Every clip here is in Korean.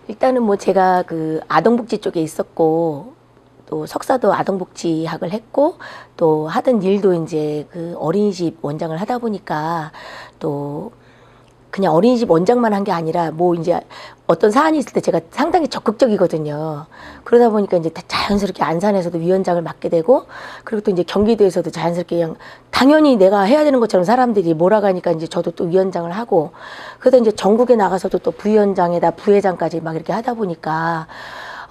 일단은 뭐 제가 그 아동복지 쪽에 있었고 또 석사도 아동복지학을 했고 또 하던 일도 이제 그 어린이집 원장을 하다 보니까 또 그냥 어린이집 원장만 한 게 아니라 뭐 이제 어떤 사안이 있을 때 제가 상당히 적극적이거든요. 그러다 보니까 이제 자연스럽게 안산에서도 위원장을 맡게 되고 그리고 또 이제 경기도에서도 자연스럽게 그냥 당연히 내가 해야 되는 것처럼 사람들이 몰아가니까 이제 저도 또 위원장을 하고 그러다 이제 전국에 나가서도 또 부위원장에다 부회장까지 막 이렇게 하다 보니까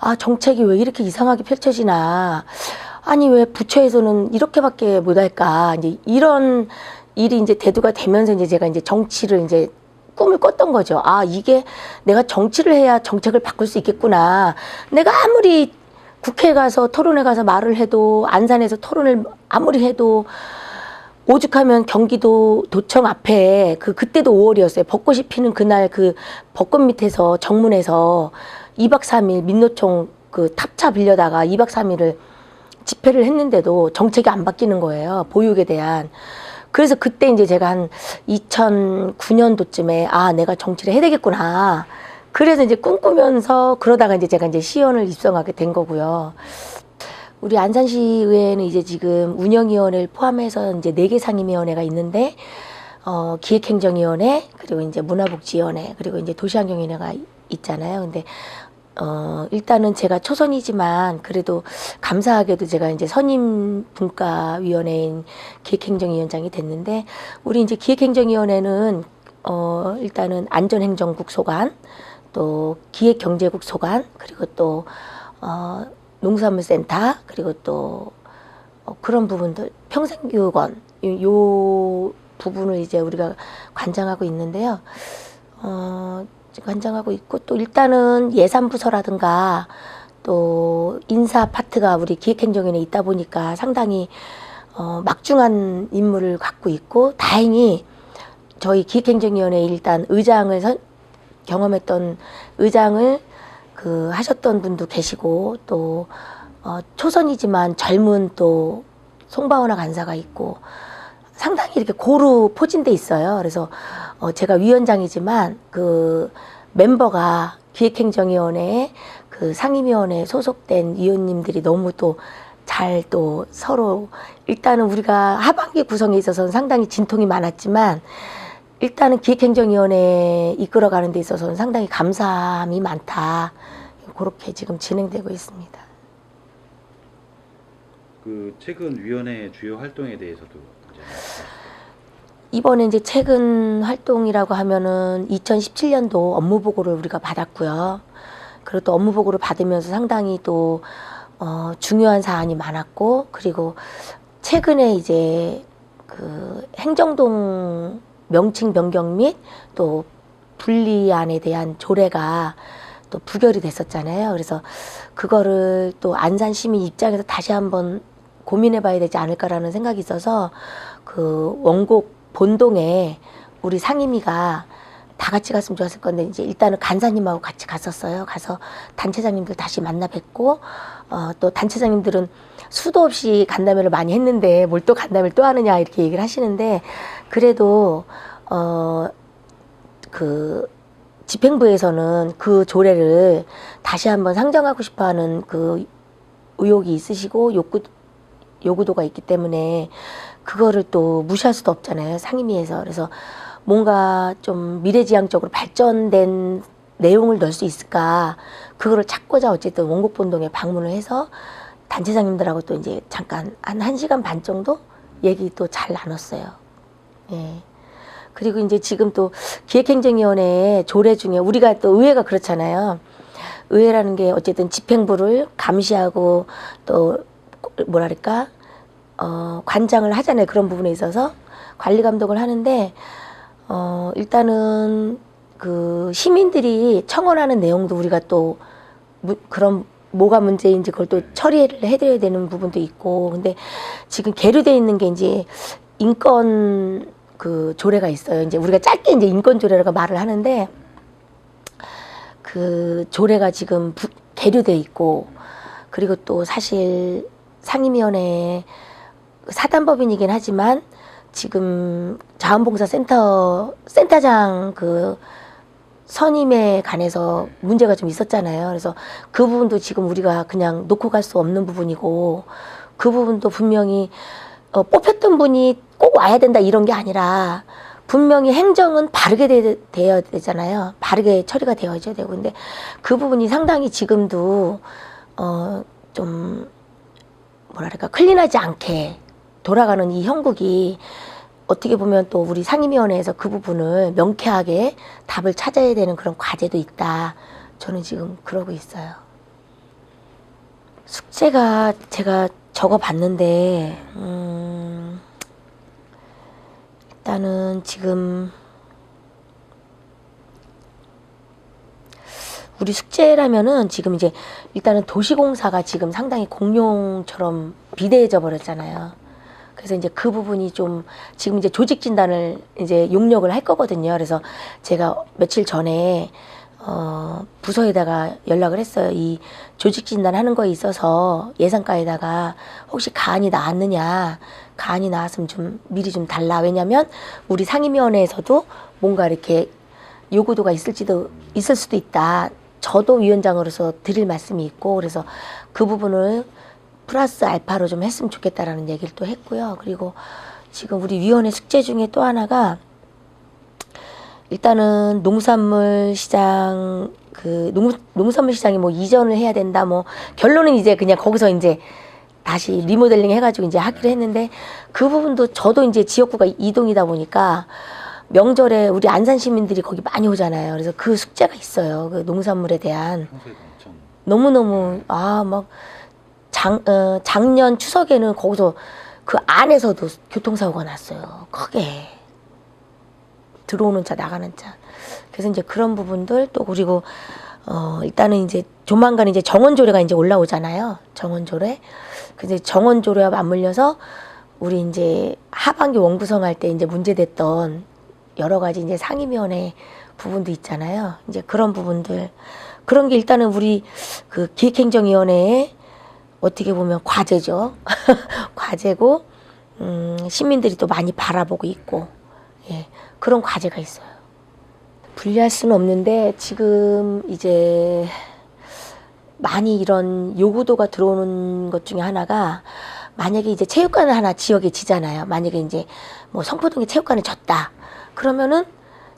아, 정책이 왜 이렇게 이상하게 펼쳐지나. 아니, 왜 부처에서는 이렇게밖에 못할까. 이제 이런 일이 이제 대두가 되면서 이제 제가 이제 정치를 이제 꿈을 꿨던 거죠. 아, 이게 내가 정치를 해야 정책을 바꿀 수 있겠구나. 내가 아무리 국회에 가서 토론회 가서 말을 해도 안산에서 토론을 아무리 해도 오죽하면 경기도 도청 앞에 그때도 5월이었어요. 벚꽃이 피는 그날 그 벚꽃 밑에서 정문에서 2박 3일 민노총 그 탑차 빌려다가 2박 3일을 집회를 했는데도 정책이 안 바뀌는 거예요. 보육에 대한. 그래서 그때 이제 제가 한 2009년도쯤에 아, 내가 정치를 해야 되겠구나. 그래서 이제 꿈꾸면서 그러다가 이제 제가 이제 시의원을 입성하게 된 거고요. 우리 안산시의회는 이제 지금 운영위원회를 포함해서 이제 4개 상임위원회가 있는데, 기획행정위원회, 그리고 이제 문화복지위원회, 그리고 이제 도시환경위원회가 있잖아요. 근데, 일단은 제가 초선이지만 그래도 감사하게도 제가 이제 선임분과위원회인 기획행정위원장이 됐는데, 우리 이제 기획행정위원회는, 일단은 안전행정국 소관, 또 기획경제국 소관, 그리고 또, 농수산물센터 그리고 또 그런 부분들 평생교육원 요 부분을 이제 우리가 관장하고 있는데요. 관장하고 있고 또 일단은 예산부서라든가 또 인사 파트가 우리 기획행정위원회에 있다 보니까 상당히 막중한 임무를 갖고 있고 다행히 저희 기획행정위원회 일단 의장을 경험했던 의장을 그 하셨던 분도 계시고 또 초선이지만 젊은 또 송바오나 간사가 있고 상당히 이렇게 고루 포진돼 있어요. 그래서 제가 위원장이지만 그 멤버가 기획행정위원회에 그 상임위원회에 소속된 위원님들이 너무 또 잘 또 서로 일단은 우리가 하반기 구성에 있어서는 상당히 진통이 많았지만 일단은 기획행정위원회 이끌어가는 데 있어서는 상당히 감사함이 많다. 그렇게 지금 진행되고 있습니다. 그 최근 위원회 주요 활동에 대해서도 이제 이번에 이제 최근 활동이라고 하면은 2017년도 업무 보고를 우리가 받았고요. 그리고 또 업무 보고를 받으면서 상당히 또 중요한 사안이 많았고 그리고 최근에 이제 그 행정동 명칭 변경 및 또 분리안에 대한 조례가 또 부결이 됐었잖아요. 그래서 그거를 또 안산 시민 입장에서 다시 한번 고민해 봐야 되지 않을까라는 생각이 있어서 그 원곡 본동에 우리 상임위가 다 같이 갔으면 좋았을 건데 이제 일단은 간사님하고 같이 갔었어요. 가서 단체장님들 다시 만나 뵙고 또 단체장님들은 수도 없이 간담회를 많이 했는데 뭘 또 간담회를 또 하느냐 이렇게 얘기를 하시는데 그래도 그 집행부에서는 그 조례를 다시 한번 상정하고 싶어하는 그 의혹이 있으시고 요구도가 있기 때문에 그거를 또 무시할 수도 없잖아요. 상임위에서. 그래서 뭔가 좀 미래지향적으로 발전된 내용을 넣을 수 있을까 그거를 찾고자 어쨌든 원곡본동에 방문을 해서 단체장님들하고 또 이제 잠깐 한 1시간 반 정도 얘기 또 잘 나눴어요. 예. 그리고 이제 지금 또 기획행정위원회의 조례 중에 우리가 또 의회가 그렇잖아요. 의회라는 게 어쨌든 집행부를 감시하고 또 뭐랄까 관장을 하잖아요. 그런 부분에 있어서 관리 감독을 하는데 일단은 그 시민들이 청원하는 내용도 우리가 또 그런 뭐가 문제인지 그걸 또 처리를 해드려야 되는 부분도 있고 근데 지금 계류돼 있는 게 이제 인권 그 조례가 있어요. 이제 우리가 짧게 이제 인권 조례라고 말을 하는데 그 조례가 지금 계류돼 있고 그리고 또 사실 상임위원회 사단법인이긴 하지만 지금 자원봉사센터 센터장 그 선임에 관해서 문제가 좀 있었잖아요. 그래서 그 부분도 지금 우리가 그냥 놓고 갈 수 없는 부분이고, 그 부분도 분명히 뽑혔던 분이 꼭 와야 된다 이런 게 아니라 분명히 행정은 바르게 되어야 되잖아요. 바르게 처리가 되어져야 되고. 근데 그 부분이 상당히 지금도 좀 뭐랄까 클린하지 않게 돌아가는 이 형국이, 어떻게 보면 또 우리 상임위원회에서 그 부분을 명쾌하게 답을 찾아야 되는 그런 과제도 있다. 저는 지금 그러고 있어요. 숙제가 제가 적어봤는데 일단은 지금 우리 숙제라면은 지금 이제 일단은 도시공사가 지금 상당히 공룡처럼 비대해져 버렸잖아요. 그래서 이제 그 부분이 좀 지금 이제 조직 진단을 이제 용역을 할 거거든요. 그래서 제가 며칠 전에 부서에다가 연락을 했어요. 이 조직 진단하는 거에 있어서 예산과에다가 혹시 가안이 나왔느냐, 가안이 나왔으면 좀 미리 좀 달라. 왜냐면 우리 상임위원회에서도 뭔가 이렇게 요구도가 있을 수도 있다. 저도 위원장으로서 드릴 말씀이 있고, 그래서 그 부분을 플러스 알파로 좀 했으면 좋겠다라는 얘기를 또 했고요. 그리고 지금 우리 위원회 숙제 중에 또 하나가, 일단은 농산물 시장 농산물 시장이 뭐 이전을 해야 된다, 뭐 결론은 이제 그냥 거기서 이제 다시 리모델링 해가지고 이제 하기로 했는데, 그 부분도 저도 이제 지역구가 이동이다 보니까 명절에 우리 안산 시민들이 거기 많이 오잖아요. 그래서 그 숙제가 있어요. 그 농산물에 대한. 평소에도 엄청 너무너무 막 작년 추석에는 거기서 그 안에서도 교통사고가 났어요. 크게. 들어오는 차 나가는 차. 그래서 이제 그런 부분들 또, 그리고 일단은 이제 조만간 이제 정원조례가 이제 올라오잖아요. 정원조례. 그래서 정원조례와 맞물려서 우리 이제 하반기 원구성 할 때 이제 문제됐던 여러 가지 이제 상임위원회 부분도 있잖아요. 이제 그런 부분들, 그런 게 일단은 우리 그 기획행정위원회에 어떻게 보면 과제죠. 과제고, 시민들이 또 많이 바라보고 있고, 예, 그런 과제가 있어요. 분리할 수는 없는데 지금 이제 많이 이런 요구도가 들어오는 것 중에 하나가, 만약에 이제 체육관을 하나 지역에 지잖아요. 만약에 이제 뭐 성포동에 체육관을 졌다. 그러면은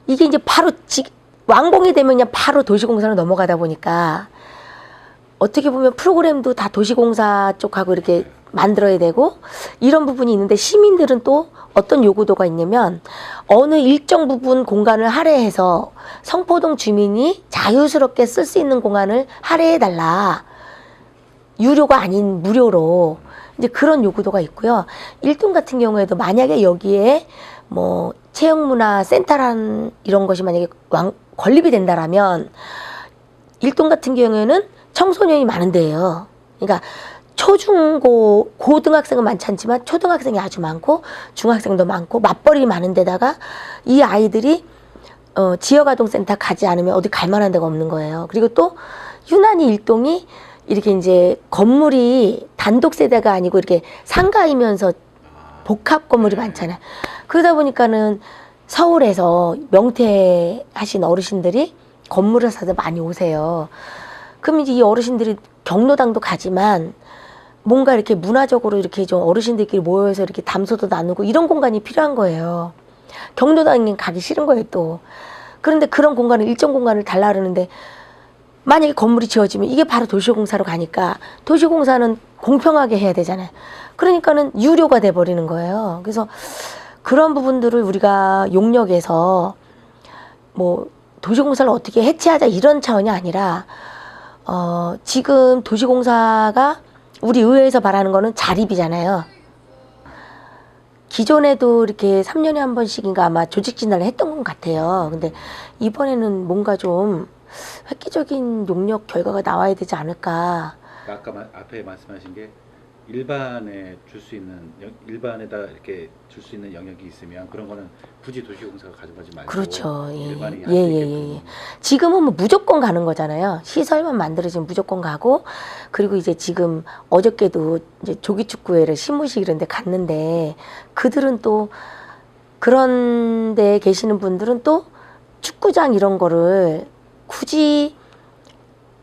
이게 이제 바로 완공이 되면 그냥 바로 도시공사로 넘어가다 보니까 어떻게 보면 프로그램도 다 도시공사 쪽하고 이렇게 만들어야 되고 이런 부분이 있는데, 시민들은 또 어떤 요구도가 있냐면 어느 일정 부분 공간을 할애해서 성포동 주민이 자유스럽게 쓸 수 있는 공간을 할애해달라. 유료가 아닌 무료로. 이제 그런 요구도가 있고요. 1동 같은 경우에도 만약에 여기에 뭐 체육문화센터란 이런 것이 만약에 건립이 된다라면 1동 같은 경우에는 청소년이 많은 데예요. 그러니까 초중고 고등학생은 많지 않지만 초등학생이 아주 많고 중학생도 많고 맞벌이 많은 데다가 이 아이들이 지역아동센터 가지 않으면 어디 갈 만한 데가 없는 거예요. 그리고 또 유난히 1동이 이렇게 이제 건물이 단독 세대가 아니고 이렇게 상가이면서 복합 건물이 많잖아요. 그러다 보니까는 서울에서 명퇴하신 어르신들이 건물을 사서 많이 오세요. 그럼 이제 이 어르신들이 경로당도 가지만 뭔가 이렇게 문화적으로 이렇게 좀 어르신들끼리 모여서 이렇게 담소도 나누고 이런 공간이 필요한 거예요. 경로당에 가기 싫은 거예요, 또. 그런데 그런 공간을, 일정 공간을 달라 그러는데, 만약에 건물이 지어지면 이게 바로 도시공사로 가니까 도시공사는 공평하게 해야 되잖아요. 그러니까는 유료가 돼버리는 거예요. 그래서 그런 부분들을 우리가 용역에서 뭐 도시공사를 어떻게 해체하자 이런 차원이 아니라, 지금 도시공사가 우리 의회에서 바라는 거는 자립이잖아요. 기존에도 이렇게 3년에 한 번씩인가 아마 조직 진단을 했던 것 같아요. 근데 이번에는 뭔가 좀 획기적인 용역 결과가 나와야 되지 않을까. 아까 앞에 말씀하신 게 일반에 일반에다 이렇게 줄 수 있는 영역이 있으면 그런 거는 굳이 도시공사가 가져가지 말고, 그렇죠. 예. 일반이 할 수 있게끔. 지금은 뭐 무조건 가는 거잖아요. 시설만 만들어지면 무조건 가고, 그리고 이제 지금 어저께도 이제 조기축구회를 신무식 이런 데 갔는데, 그들은 또 그런 데 계시는 분들은 또 축구장 이런 거를 굳이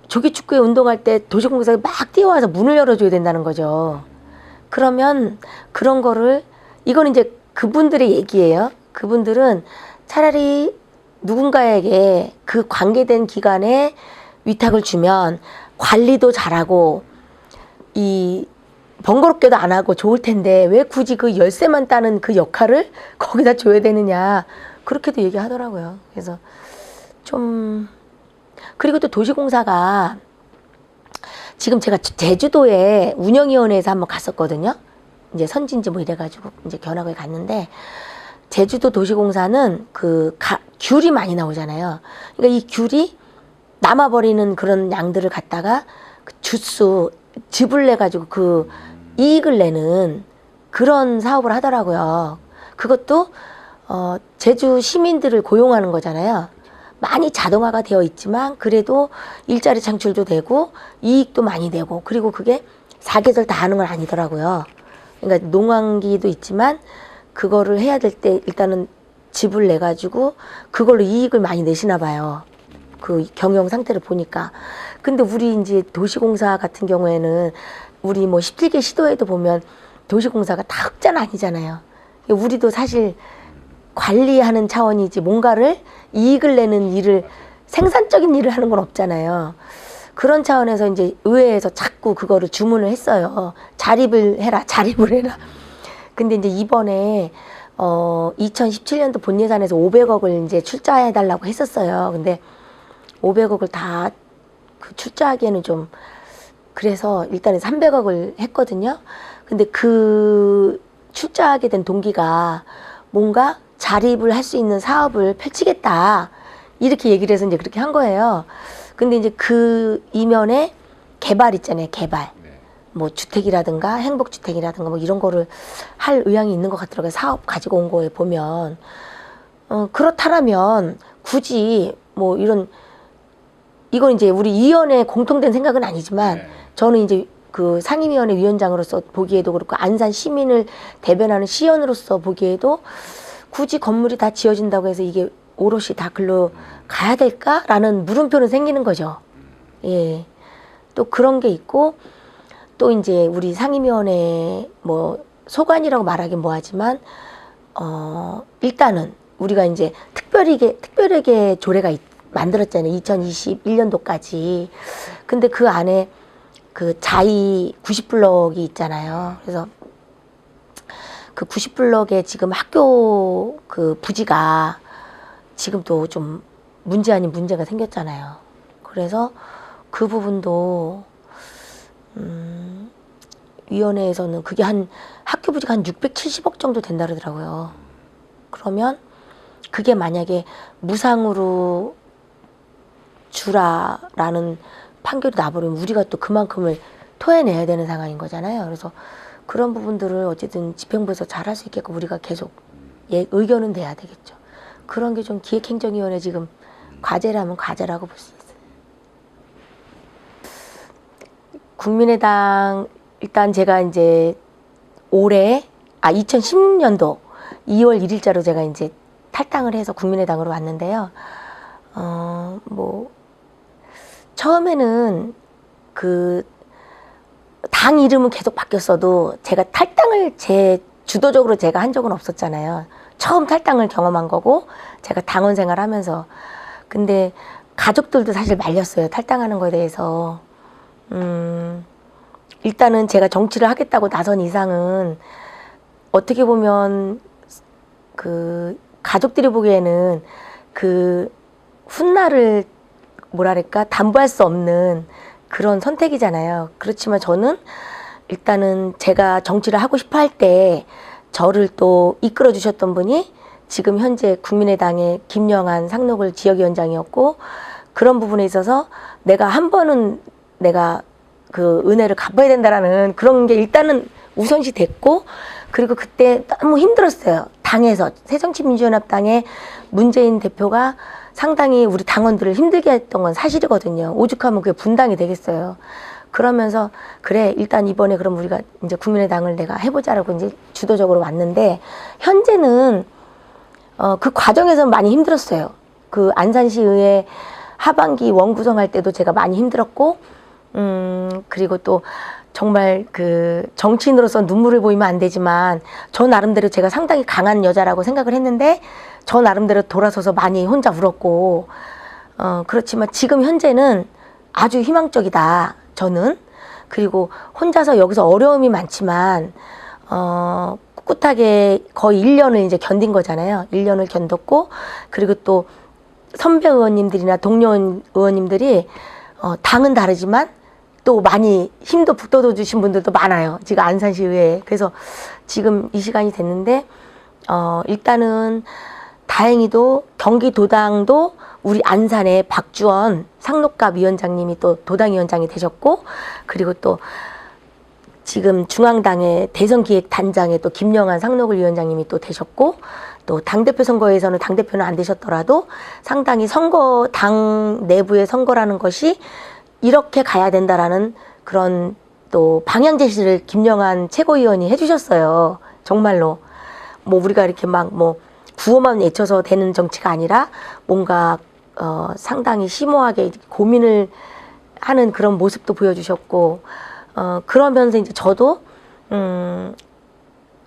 조기축구에 운동할 때 도시공사가 막 뛰어와서 문을 열어줘야 된다는 거죠. 그러면 그런 거를, 이거는 이제 그분들의 얘기예요. 그분들은 차라리 누군가에게 그 관계된 기관에 위탁을 주면 관리도 잘하고 이 번거롭게도 안 하고 좋을 텐데 왜 굳이 그 열쇠만 따는 그 역할을 거기다 줘야 되느냐, 그렇게도 얘기하더라고요. 그래서 좀, 그리고 또 도시공사가 지금 제가 제주도에 운영위원회에서 한번 갔었거든요. 이제 선진지 뭐 이래가지고 이제 견학을 갔는데, 제주도 도시공사는 그 귤이 많이 나오잖아요. 그러니까 이 귤이 남아버리는 그런 양들을 갖다가 그 주스 즙을 내 가지고 그 이익을 내는 그런 사업을 하더라고요. 그것도 제주 시민들을 고용하는 거잖아요. 많이 자동화가 되어 있지만 그래도 일자리 창출도 되고 이익도 많이 되고, 그리고 그게 사계절 다 하는 건 아니더라고요. 그러니까 농한기도 있지만 그거를 해야 될 때 일단은 즙을 내 가지고 그걸로 이익을 많이 내시나 봐요. 그 경영 상태를 보니까. 근데 우리 이제 도시공사 같은 경우에는 우리 뭐 17개 시도에도 보면 도시공사가 다 흑자는 아니잖아요. 우리도 사실 관리하는 차원이지 뭔가를 이익을 내는 일을, 생산적인 일을 하는 건 없잖아요. 그런 차원에서 이제 의회에서 자꾸 그거를 주문을 했어요. 자립을 해라, 자립을 해라. 근데 이제 이번에 2017년도 본 예산에서 500억을 이제 출자해달라고 했었어요. 근데 500억을 다 그 출자하기에는 좀, 그래서 일단은 300억을 했거든요. 근데 그 출자하게 된 동기가 뭔가 자립을 할 수 있는 사업을 펼치겠다, 이렇게 얘기를 해서 이제 그렇게 한 거예요. 근데 이제 그 이면에 개발 있잖아요. 개발. 뭐 주택이라든가 행복주택이라든가 뭐 이런 거를 할 의향이 있는 것 같더라고요. 사업 가지고 온 거에 보면. 그렇다면 굳이 뭐 이건 이제 우리 위원회 공통된 생각은 아니지만, 저는 이제 그 상임위원회 위원장으로서 보기에도 그렇고 안산 시민을 대변하는 시의원으로서 보기에도 굳이 건물이 다 지어진다고 해서 이게 오롯이 다 글로 가야 될까라는 물음표는 생기는 거죠. 예. 또 그런 게 있고, 또 이제 우리 상임위원회 뭐 소관이라고 말하긴 뭐하지만 일단은 우리가 이제 특별하게 조례가 만들었잖아요. 2021년도까지. 근데 그 안에 그 자이 90블럭이 있잖아요. 그래서 그 90블럭에 지금 학교 그 부지가 지금 또 좀 문제 아닌 문제가 생겼잖아요. 그래서 그 부분도 위원회에서는 그게 학교 부지가 한 670억 정도 된다 그러더라고요. 그러면 그게 만약에 무상으로 주라라는 판결이 나버리면 우리가 또 그만큼을 토해내야 되는 상황인 거잖아요. 그래서 그런 부분들을 어쨌든 집행부에서 잘할 수 있게끔 우리가 계속 의견은 돼야 되겠죠. 그런 게 좀 기획행정위원회 지금 과제라면 과제라고 볼 수 있어요. 국민의당 일단 제가 이제 올해 2010년도 2월 1일자로 제가 이제 탈당을 해서 국민의당으로 왔는데요. 뭐 처음에는 그 당 이름은 계속 바뀌었어도 제가 탈당을 주도적으로 제가 한 적은 없었잖아요. 처음 탈당을 경험한 거고 제가 당원 생활하면서. 근데 가족들도 사실 말렸어요. 탈당하는 거에 대해서. 일단은 제가 정치를 하겠다고 나선 이상은 어떻게 보면 그 가족들이 보기에는 그 훗날을 뭐랄까 담보할 수 없는 그런 선택이잖아요. 그렇지만 저는 일단은 제가 정치를 하고 싶어 할 때 저를 또 이끌어 주셨던 분이 지금 현재 국민의당의 김영한 상록을 지역위원장이었고, 그런 부분에 있어서 내가 한 번은 내가 그 은혜를 갚아야 된다라는 그런 게 일단은 우선시 됐고, 그리고 그때 너무 힘들었어요. 당에서 새정치민주연합당의 문재인 대표가 상당히 우리 당원들을 힘들게 했던 건 사실이거든요. 오죽하면 그게 분당이 되겠어요. 그러면서 그래 일단 이번에 그럼 우리가 이제 국민의당을 내가 해보자라고 이제 주도적으로 왔는데, 현재는 그 과정에서 많이 힘들었어요. 그 안산시의회 하반기 원 구성할 때도 제가 많이 힘들었고, 그리고 또 정말 그 정치인으로서 눈물을 보이면 안 되지만 저 나름대로 제가 상당히 강한 여자라고 생각을 했는데 저 나름대로 돌아서서 많이 혼자 울었고, 그렇지만 지금 현재는 아주 희망적이다, 저는. 그리고 혼자서 여기서 어려움이 많지만, 꿋꿋하게 거의 1년을 이제 견딘 거잖아요. 1년을 견뎠고, 그리고 또 선배 의원님들이나 동료 의원님들이, 당은 다르지만 또 많이 힘도 북돋워 주신 분들도 많아요. 지금 안산시 의회에. 그래서 지금 이 시간이 됐는데, 일단은 다행히도 경기도당도 우리 안산의 박주원 상록갑 위원장님이 또 도당위원장이 되셨고, 그리고 또 지금 중앙당의 대선기획단장에 또 김영환 상록을 위원장님이 또 되셨고, 또 당대표 선거에서는 당대표는 안 되셨더라도 상당히 선거, 당 내부의 선거라는 것이 이렇게 가야 된다라는 그런 또 방향 제시를 김영환 최고위원이 해주셨어요. 정말로. 뭐 우리가 이렇게 막 뭐 구호만 외쳐서 되는 정치가 아니라 뭔가 상당히 심오하게 고민을 하는 그런 모습도 보여주셨고, 그러면서 이제 저도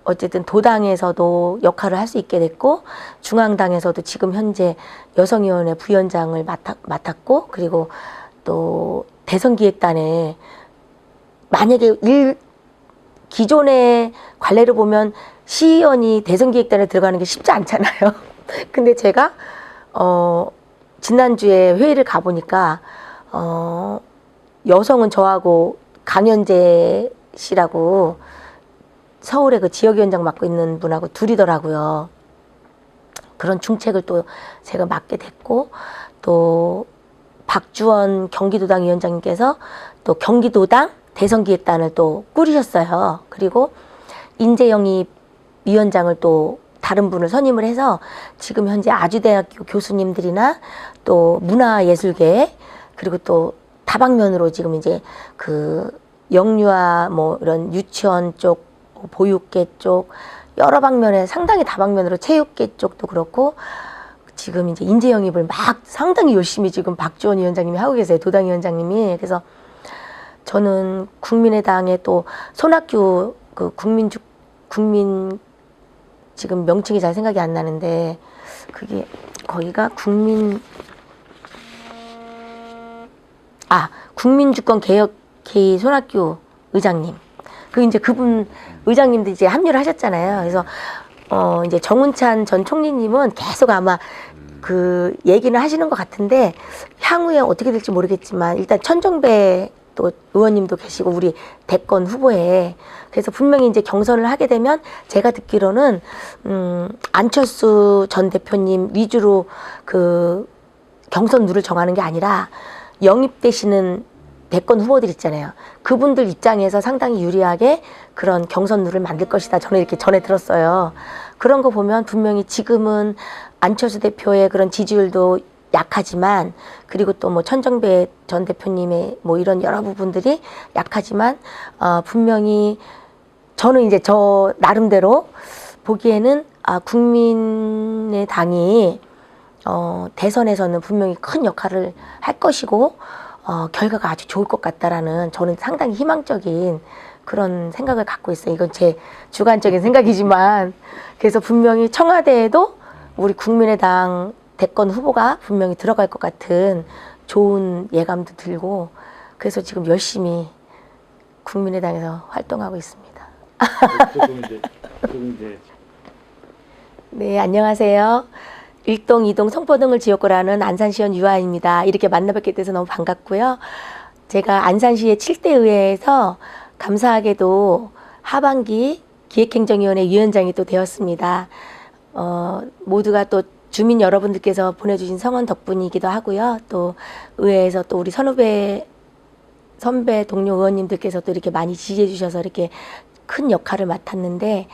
어쨌든 도당에서도 역할을 할 수 있게 됐고, 중앙당에서도 지금 현재 여성위원회 부위원장을 맡았고, 그리고 또 대선기획단에 만약에 기존의 관례를 보면 시의원이 대선기획단에 들어가는 게 쉽지 않잖아요. 근데 제가 지난주에 회의를 가보니까 여성은 저하고 강현재 씨라고 서울의 그 지역위원장 맡고 있는 분하고 둘이더라고요. 그런 중책을 또 제가 맡게 됐고, 또 박주원 경기도당 위원장님께서 또 경기도당 대선기획단을 또 꾸리셨어요. 그리고 인재영입 위원장을 또 다른 분을 선임을 해서 지금 현재 아주대학교 교수님들이나 또 문화예술계, 그리고 또 다방면으로 지금 이제 그 영유아 뭐 이런 유치원 쪽, 보육계 쪽 여러 방면에 상당히 다방면으로 체육계 쪽도 그렇고 지금 이제 인재 영입을 막 상당히 열심히 지금 박주원 위원장님이 하고 계세요. 도당 위원장님이. 그래서 저는 국민의당의 또 손학규 그 국민 지금 명칭이 잘 생각이 안 나는데 그게 거기가 국민주권 개혁회의 손학규 의장님. 그 이제 그분 의장님도 이제 합류를 하셨잖아요. 그래서 이제 정운찬 전 총리님은 계속 아마 그 얘기는 하시는 것 같은데 향후에 어떻게 될지 모르겠지만 일단 천정배 또 의원님도 계시고 우리 대권 후보에, 그래서 분명히 이제 경선을 하게 되면 제가 듣기로는 안철수 전 대표님 위주로 그 경선 룰을 정하는 게 아니라 영입되시는 대권 후보들 있잖아요. 그분들 입장에서 상당히 유리하게 그런 경선 룰을 만들 것이다. 저는 이렇게 전해 들었어요. 그런 거 보면 분명히 지금은 안철수 대표의 그런 지지율도 약하지만, 그리고 또 뭐 천정배 전 대표님의 뭐 이런 여러 부분들이 약하지만, 분명히 저는 이제 저 나름대로 보기에는 국민의당이 대선에서는 분명히 큰 역할을 할 것이고, 결과가 아주 좋을 것 같다라는 저는 상당히 희망적인 그런 생각을 갖고 있어요. 이건 제 주관적인 생각이지만, 그래서 분명히 청와대에도 우리 국민의당 대권 후보가 분명히 들어갈 것 같은 좋은 예감도 들고, 그래서 지금 열심히 국민의당에서 활동하고 있습니다. 조금 이제 네, 안녕하세요. 일동, 이동, 성포동을 지역구로 하는 안산시원 유아입니다. 이렇게 만나뵙게 돼서 너무 반갑고요. 제가 안산시의 7대 의회에서 감사하게도 하반기 기획행정위원회 위원장이 또 되었습니다. 모두가 또 주민 여러분들께서 보내주신 성원 덕분이기도 하고요. 또 의회에서 또 우리 선배 동료 의원님들께서 또 이렇게 많이 지지해 주셔서 이렇게 큰 역할을 맡았는데,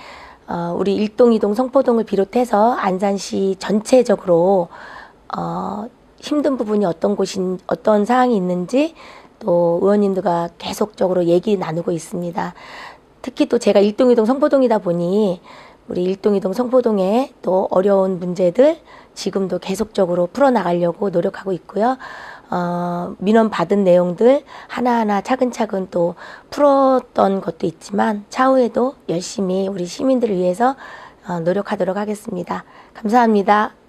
우리 일동, 이동, 성포동을 비롯해서 안산시 전체적으로 힘든 부분이 어떤 사항이 있는지 또 의원님들과 계속적으로 얘기 나누고 있습니다. 특히 또 제가 일동, 이동, 성포동이다 보니 우리 일동, 이동, 성포동의 또 어려운 문제들, 지금도 계속적으로 풀어나가려고 노력하고 있고요. 민원 받은 내용들 하나하나 차근차근 또 풀었던 것도 있지만 차후에도 열심히 우리 시민들을 위해서 노력하도록 하겠습니다. 감사합니다.